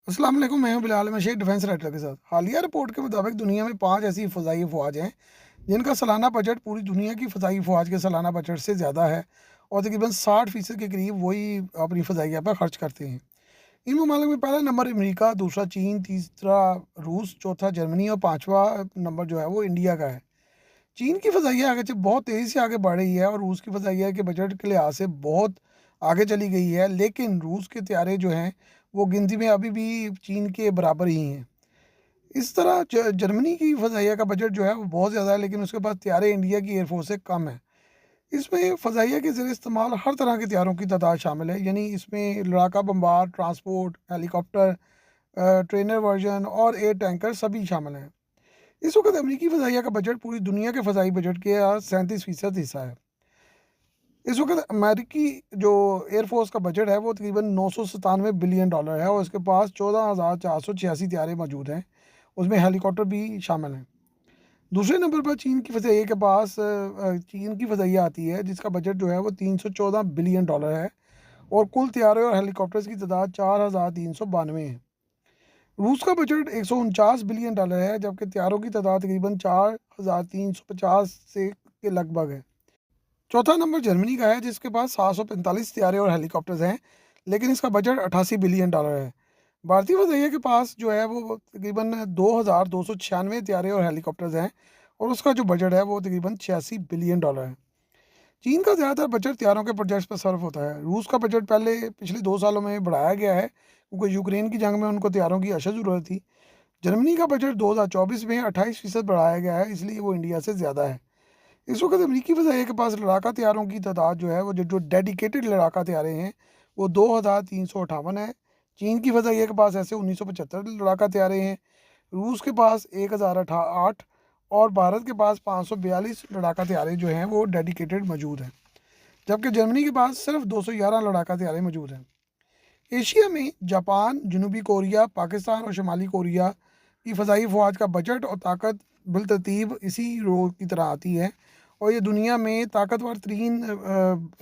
अस्सलाम वालेकुम, मैं हूं बिलाल मशीद डिफेंस राइटर के साथ। हालिया रिपोर्ट के मुताबिक दुनिया में 5 ऐसी फ़ज़ाई अफ़वाज हैं जिनका सालाना बजट पूरी दुनिया की फ़ज़ाई अफ़वाज के सालाना बजट से ज़्यादा है और तकरीबन 60% के करीब वही अपनी फ़ज़ाइया पर खर्च करते हैं। इन ममालिक में पहला नंबर अमेरिका, दूसरा चीन, तीसरा रूस, चौथा जर्मनी और पाँचवा नंबर जो है वो इंडिया का है। चीन की फ़ज़ाइया अगरचे बहुत तेज़ी से आगे बढ़ रही है और रूस की फ़ज़ाइया के बजट के लिहाज से बहुत आगे चली गई है, लेकिन रूस के तैयारे जो हैं वो गिनती में अभी भी चीन के बराबर ही हैं। इस तरह जर्मनी की फ़ज़ाइया का बजट जो है वो बहुत ज़्यादा है, लेकिन उसके पास तैयारे इंडिया की एयरफोर्स से कम है। इसमें फ़ज़ाइया के ज़रिए इस्तेमाल हर तरह के तैयारों की तादाद शामिल है, यानी इसमें लड़ाका bomber, transport, helicopter, trainer version और एयर टैंकर सभी शामिल हैं। इस वक्त अमरीकी फ़ज़ाइया का बजट पूरी दुनिया के फ़ज़ाई बजट के 37% हिस्सा है। इस वक्त अमेरिकी जो एयरफोर्स का बजट है वो तकरीबन 997 बिलियन डॉलर है और इसके पास 14,486 तैयारे मौजूद हैं। उसमें हेलीकॉप्टर भी शामिल हैं। दूसरे नंबर पर चीन की फ़ज़ाइया के पास चीन की फ़ज़ाइया आती है जिसका बजट जो है वो 314 बिलियन डॉलर है और कुल तैयारे और हेलीकॉप्टर्स की तादाद 4,392 है। रूस का बजट 149 बिलियन डॉलर है, जबकि तैयारों की तादाद तकरीबन 4,350 से के लगभग है। चौथा नंबर जर्मनी का है जिसके पास 745 तैयारे और हेलीकॉप्टर्स हैं, लेकिन इसका बजट 88 बिलियन डॉलर है। भारतीय फौजिया के पास जो है वो तकरीबन 2,296 तैयारे और हेलीकॉप्टर्स हैं और उसका जो बजट है वो तकरीबन 86 बिलियन डॉलर है। चीन का ज़्यादातर बजट तैयारों के प्रोजेक्ट्स पर सर्व होता है। रूस का बजट पिछले 2 सालों में बढ़ाया गया है क्योंकि यूक्रेन की जंग में उनको तैयारों की अशद ज़रूरत थी। जर्मनी का बजट 2024 में 28% बढ़ाया गया है, इसलिए वो इंडिया से ज़्यादा है। इस वक्त अमरीकी फ़ज़ाइया के पास लड़ाका तैयारों की तादाद जो है वो जो जो डेडिकेटेड लड़ाका तैयारे हैं वो 2,358 है। चीन की फ़ज़ाइया के पास ऐसे 1975 लड़ाका तैयारे हैं। रूस के पास 1,008 और भारत के पास 542 लड़ाका तैयारे जो हैं वो डेडिकेटेड मौजूद हैं, जबकि जर्मनी के पास सिर्फ 211 लड़ाका तैयारे मौजूद हैं। एशिया में जापान, जनूबी कोरिया, पाकिस्तान और शुमाली कोरिया की फ़ज़ाई अफवाज का बजट और ताकत बिलतरतीब इसी रो की तरह आती है और ये दुनिया में ताकतवर तरीन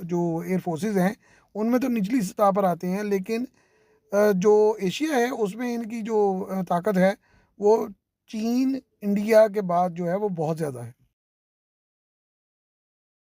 जो एयर फोर्सेस हैं उनमें तो निचली सतह पर आते हैं, लेकिन जो एशिया है उसमें इनकी जो ताकत है वो चीन, इंडिया के बाद जो है वो बहुत ज़्यादा है।